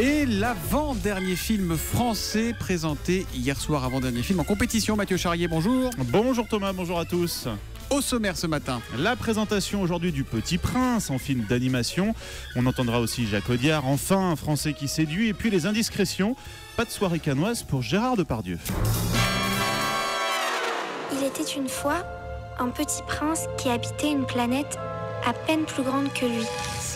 Et l'avant-dernier film français présenté hier soir, avant-dernier film en compétition. Mathieu Charrier, bonjour. Bonjour Thomas, bonjour à tous. Au sommaire ce matin, la présentation aujourd'hui du Petit Prince en film d'animation. On entendra aussi Jacques Audiard, enfin un Français qui séduit. Et puis les indiscrétions, pas de soirée cannoise pour Gérard Depardieu. Il était une fois un petit prince qui habitait une planète à peine plus grande que lui.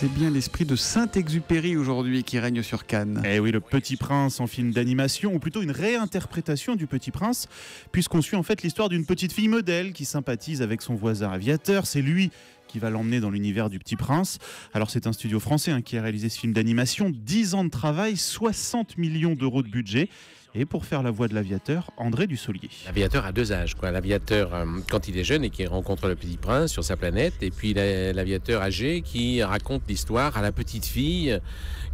c'est bien l'esprit de Saint-Exupéry aujourd'hui qui règne sur Cannes. Eh oui, le Petit Prince en film d'animation, ou plutôt une réinterprétation du Petit Prince, puisqu'on suit en fait l'histoire d'une petite fille modèle qui sympathise avec son voisin aviateur. C'est lui qui va l'emmener dans l'univers du Petit Prince. Alors c'est un studio français qui a réalisé ce film d'animation, 10 ans de travail, 60 millions d'euros de budget. Et pour faire la voix de l'aviateur, André Dussolier. L'aviateur a deux âges, quoi. L'aviateur quand il est jeune et qui rencontre le petit prince sur sa planète, et puis l'aviateur âgé qui raconte l'histoire à la petite fille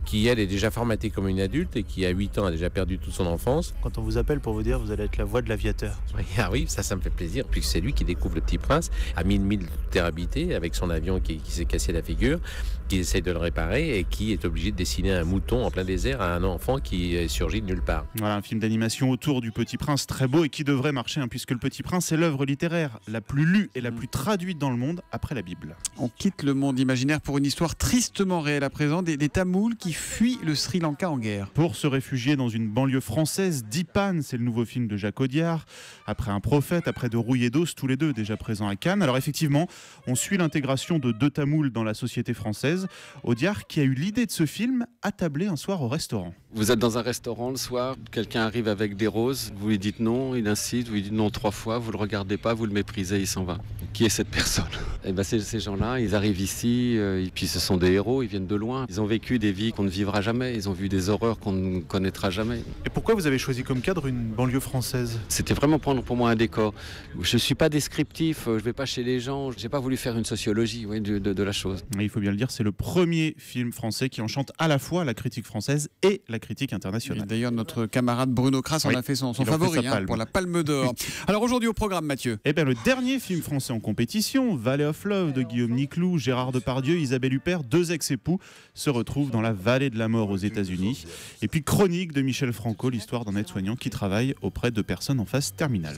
qui, elle, est déjà formatée comme une adulte et qui, à 8 ans, a déjà perdu toute son enfance. Quand on vous appelle pour vous dire vous allez être la voix de l'aviateur. Ah oui, ça me fait plaisir, puisque c'est lui qui découvre le petit prince à 1000 milles de terre habitée, avec son avion qui s'est cassé la figure, qui essaye de le réparer et qui est obligé de dessiner un mouton en plein désert à un enfant qui surgit de nulle part. Voilà, un film d'animation autour du Petit Prince, très beau et qui devrait marcher, puisque le Petit Prince est l'œuvre littéraire la plus lue et la plus traduite dans le monde après la Bible. On quitte le monde imaginaire pour une histoire tristement réelle à présent, des Tamouls qui fuient le Sri Lanka en guerre. Pour se réfugier dans une banlieue française, Dipan, c'est le nouveau film de Jacques Audiard. Après Un prophète, après De Rouille et d'Os, tous les deux déjà présents à Cannes. Alors effectivement, on suit l'intégration de deux Tamouls dans la société française. Audiard, qui a eu l'idée de ce film, attablé un soir au restaurant. Vous êtes dans un restaurant le soir, quelqu'un arrive avec des roses, vous lui dites non, il insiste, vous lui dites non 3 fois, vous le regardez pas, vous le méprisez, il s'en va. Qui est cette personne ? Et ben c'est ces gens-là, ils arrivent ici, et puis ce sont des héros, ils viennent de loin. Ils ont vécu des vies qu'on ne vivra jamais, ils ont vu des horreurs qu'on ne connaîtra jamais. Et pourquoi vous avez choisi comme cadre une banlieue française ? C'était vraiment prendre pour moi un décor. Je ne suis pas descriptif, je ne vais pas chez les gens, je n'ai pas voulu faire une sociologie de la chose. Et il faut bien le dire, c'est le premier film français qui enchante à la fois la critique française et la critique internationale. D'ailleurs, notre camarade Bruno Kras en a fait son favori pour la Palme d'Or. Alors aujourd'hui au programme, Mathieu. Eh bien, le dernier film français en compétition, Valley of Love de Guillaume Niclou, Gérard Depardieu, Isabelle Huppert, deux ex-époux se retrouvent dans la vallée de la mort aux États-Unis. Et puis Chronique de Michel Franco, l'histoire d'un aide-soignant qui travaille auprès de personnes en phase terminale.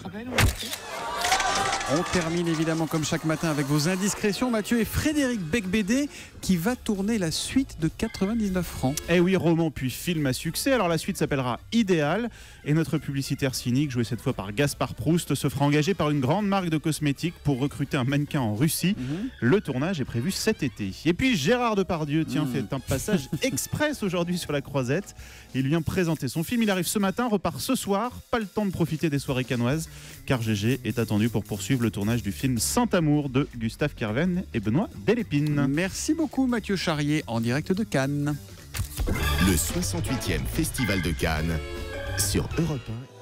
On termine évidemment comme chaque matin avec vos indiscrétions, Mathieu, et Frédéric Becbédé qui va tourner la suite de 99 francs. Eh oui, roman puis film à succès. Alors la suite s'appellera Idéal et notre publicitaire cynique, joué cette fois par Gaspard Proust, se fera engager par une grande marque de cosmétiques pour recruter un mannequin en Russie. Le tournage est prévu cet été. Et puis Gérard Depardieu, fait un passage express aujourd'hui sur la Croisette. Il vient présenter son film. Il arrive ce matin, repart ce soir. Pas le temps de profiter des soirées cannoises car GG est attendu pour poursuivre le tournage du film Saint-Amour de Gustave Kerven et Benoît Delépine. Merci beaucoup Mathieu Charrier en direct de Cannes. Le 68e Festival de Cannes sur Europe 1.